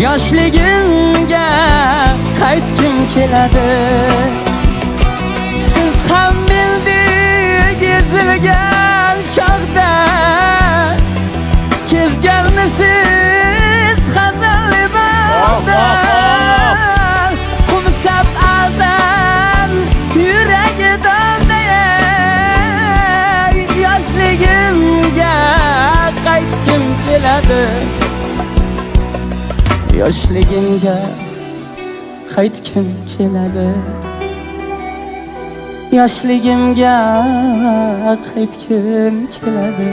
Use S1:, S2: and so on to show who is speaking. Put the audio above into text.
S1: yoshligimga qaytgim keladi. Siz ham bildik ezilgan chog'da kezganmisiz hazilli bag'dan. Qumsab azan yuragi dondayay, yoshligimga qaytgim keladi. Yoshligimga qaytgim keladi. Yoshligimga qaytgim keladi.